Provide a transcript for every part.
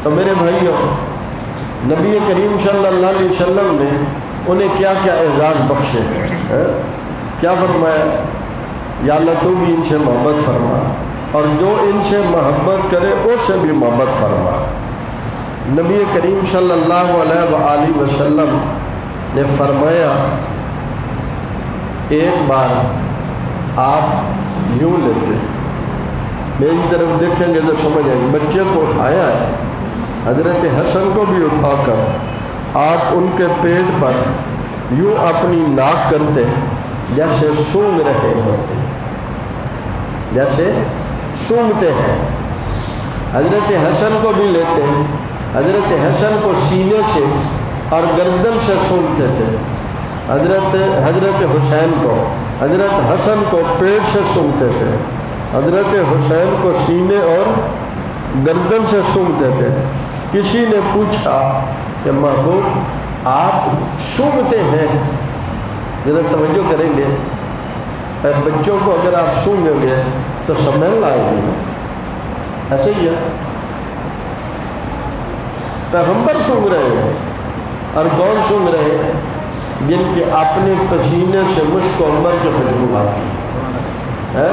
تو میرے بھائیوں، نبی کریم صلی اللہ علیہ وسلم نے انہیں کیا کیا اعزاز بخشے ہیں؟ کیا فرمایا؟ یا اللہ تو بھی ان سے محبت فرما، اور جو ان سے محبت کرے اس سے بھی محبت فرما۔ نبی کریم صلی اللہ علیہ وآلہ وسلم نے فرمایا، ایک بار آپ یوں لیتے، میری طرف دیکھیں گے تو سمجھ آئے گی، بچے کو اٹھایا ہے، حضرت حسن کو بھی اٹھا کر آپ ان کے پیٹ پر یوں اپنی ناک کرتے جیسے سونگ رہے ہوتے، جیسے سونگتے ہیں۔ حضرت حسن کو بھی لیتے، حضرت حسن کو سینے سے اور گردن سے سونگتے تھے، حضرت حسین کو، حضرت حسن کو پیٹ سے سونگتے تھے، حضرت حسین کو سینے اور گردن سے سونگتے تھے۔ کسی نے پوچھا کہ محبوب آپ سونگتے ہیں، ذرا توجہ کریں گے، بچوں کو اگر آپ سونگیں گے تو سمیل آئے گی، ایسے ہی ہے۔ پیغمبر سونگ رہے ہیں، اور کون سونگ رہے ہیں؟ جن کے اپنے پسینے سے مشک و عنبر کی خوشبو آتی ہے۔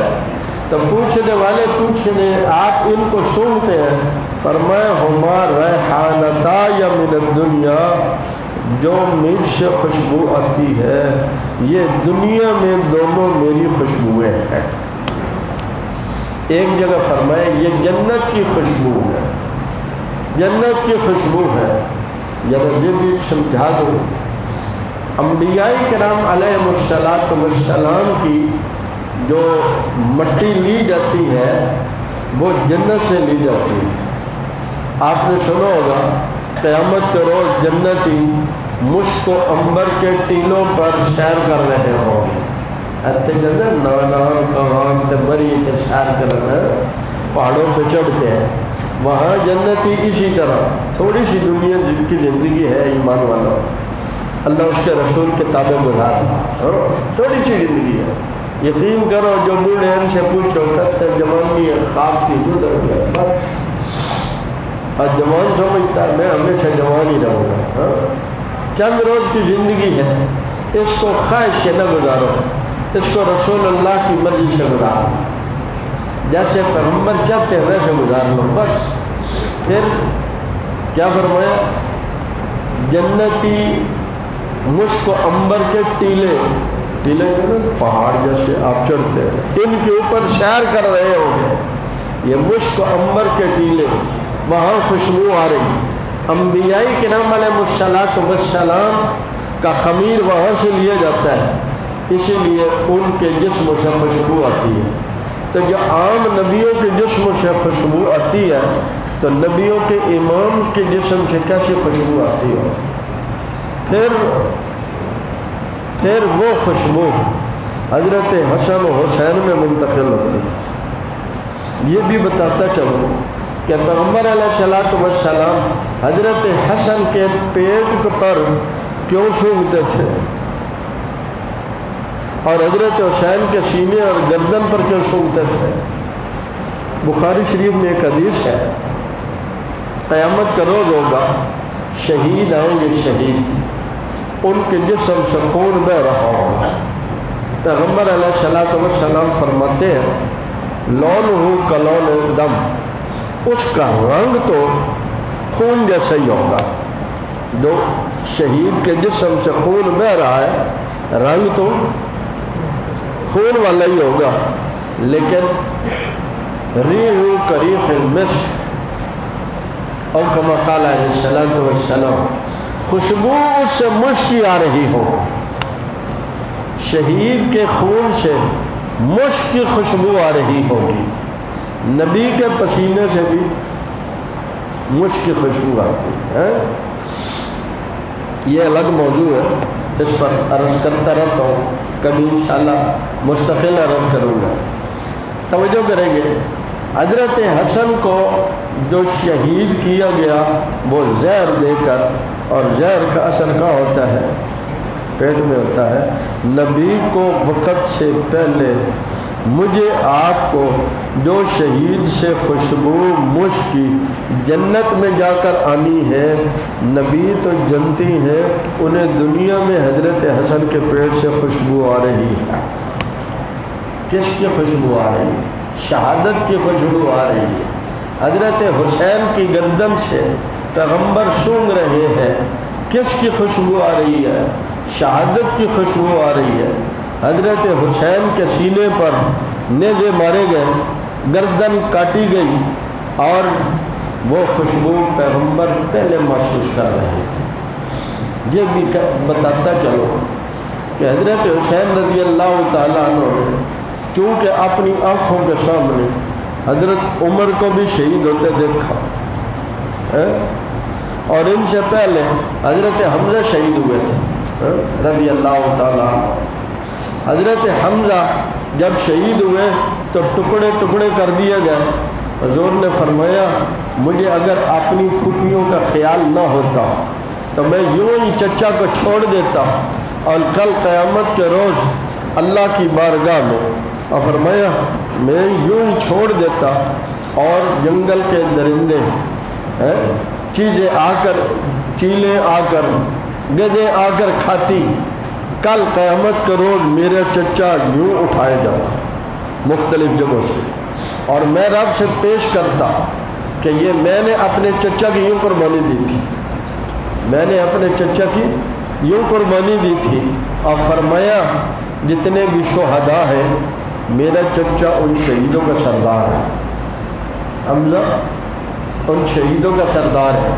تو پوچھنے والے پوچھنے، آپ ان کو سونگتے ہیں؟ فرمایا ہما ریحانتا یا من الدنیا، جو مجھ سے خوشبو آتی ہے یہ دنیا میں دونوں میری خوشبوئیں ہیں۔ ایک جگہ فرمایا یہ جنت کی خوشبو ہے، جنت کی خوشبو ہے۔ ذرا یہ بھی سمجھا دو، انبیاء کرام علیہ السلام کی جو مٹی لی جاتی ہے وہ جنت سے لی جاتی ہے۔ آپ نے سنا ہوگا قیامت کے روز جنتی مشک و عنبر کے ٹیلوں پر سیر کر رہے ہوں گے، اتے جنت نان کہاں تے بری کے سیر کر رہے ہیں، پہاڑوں پہ چڑھتے ہیں۔ وہاں جنتی اسی طرح تھوڑی سی دنیا جن کی زندگی ہے ایمان والا، اللہ اس کے رسول کے تابع گزار، تھوڑی سی زندگی ہے۔ یقین کرو جو بوڑھے ان سے پوچھو کہتے جوانی خواب تھی گزر گیا، بس اور جوان سمجھتا ہے میں ہمیشہ جوان ہی رہوں گا۔ چند روز کی زندگی ہے، اس کو خواہش کے نہ گزارو، اس کو رسول اللہ کی مرضی سے گزارو، جیسے پیغمبر چاہتے ہیں ویسے گزار لو بس۔ پھر کیا فرمایا؟ جنتی مشک و عنبر کے ٹیلے پہاڑ جیسے آپ چڑھتے ہیں، ان کے اوپر سیر کر رہے ہوں گے، یہ مشک و عنبر کے ٹیلے، وہاں خوشبو آ رہی۔ انبیاء کرام علیہ السلام کا خمیر وہاں سے لیا جاتا ہے، اسی لیے ان کے جسم سے خوشبو آتی ہے۔ تو جو عام نبیوں کے جسم سے خوشبو آتی ہے تو نبیوں کے امام کے جسم سے کیسی خوشبو آتی ہے؟ پھر وہ خوشبو حضرت حسن و حسین میں منتقل ہوتی ہے۔ یہ بھی بتاتا چلو کہ پیغمبر علیہ السلام حضرت حسن کے پیٹ پر کیوں سونگتے تھے اور حضرت حسین کے سینے اور گردن پر کیوں سونگتے تھے؟ بخاری شریف میں ایک حدیث ہے، قیامت کا روز ہوگا، شہید آئیں گے، شہید ان کے جسم سے خون بہ رہا ہوگا۔ پیغمبر علیہ السلام فرماتے ہیں لون کلون دم، اس کا رنگ تو خون جیسا ہی ہوگا، جو شہید کے جسم سے خون بہ رہا ہے رنگ تو خون والا ہی ہوگا، لیکن ریح کریح المسک اور کما قال علیہ السلام، خوشبو اس سے مشک آ رہی ہو۔ شہید کے خون سے مشک کی خوشبو آ رہی ہوگی، نبی کے پسینے سے بھی مشک کی خوشبو آتی ہے۔ یہ الگ موضوع ہے، اس پر عرض کرتا رہتا ہوں، کبھی انشاءاللہ مستقل عرض کروں گا۔ توجہ کریں گے، حضرت حسن کو جو شہید کیا گیا وہ زہر دے کر، اور زہر کا اثر کہاں ہوتا ہے؟ پیٹ میں ہوتا ہے۔ نبی کو وقت سے پہلے مجھے آپ کو جو شہید سے خوشبو مشک کی جنت میں جا کر آنی ہے، نبی تو جنتی ہیں، انہیں دنیا میں حضرت حسن کے پیٹ سے خوشبو آ رہی ہے۔ کس کی خوشبو آ رہی ہے؟ شہادت کی خوشبو آ رہی ہے۔ حضرت حسین کی گردن سے پیغمبر سونگ رہے ہیں، کس کی خوشبو آ رہی ہے؟ شہادت کی خوشبو آ رہی ہے۔ حضرت حسین کے سینے پر نیزے مارے گئے، گردن کاٹی گئی، اور وہ خوشبو پیغمبر پہلے محسوس کر رہے ہیں۔ یہ بھی بتاتا چلو کہ حضرت حسین رضی اللہ تعالیٰ عنہ نے چونکہ اپنی آنکھوں کے سامنے حضرت عمر کو بھی شہید ہوتے دیکھا، اور ان سے پہلے حضرت حمزہ شہید ہوئے تھے رضی اللہ تعالیٰ عنہ۔ حضرت حمزہ جب شہید ہوئے تو ٹکڑے ٹکڑے کر دیے گئے۔ حضور نے فرمایا مجھے اگر اپنی پھوپھیوں کا خیال نہ ہوتا تو میں یوں ہی چچا کو چھوڑ دیتا اور کل قیامت کے روز اللہ کی بارگاہ میں، اور فرمایا میں یوں ہی چھوڑ دیتا اور جنگل کے درندے چیلیں آ کر گدے آ کر کھاتی، کل قیامت کے روز میرا چچا یوں اٹھایا جاتا مختلف جگہوں سے، اور میں رب سے پیش کرتا کہ یہ میں نے اپنے چچا کی یوں قربانی دی تھی، میں نے اپنے چچا کی یوں قربانی دی تھی، اور فرمایا جتنے بھی شہداء ہیں میرا چچا ان شہیدوں کا سردار ہے، حمزہ ان شہیدوں کا سردار ہے۔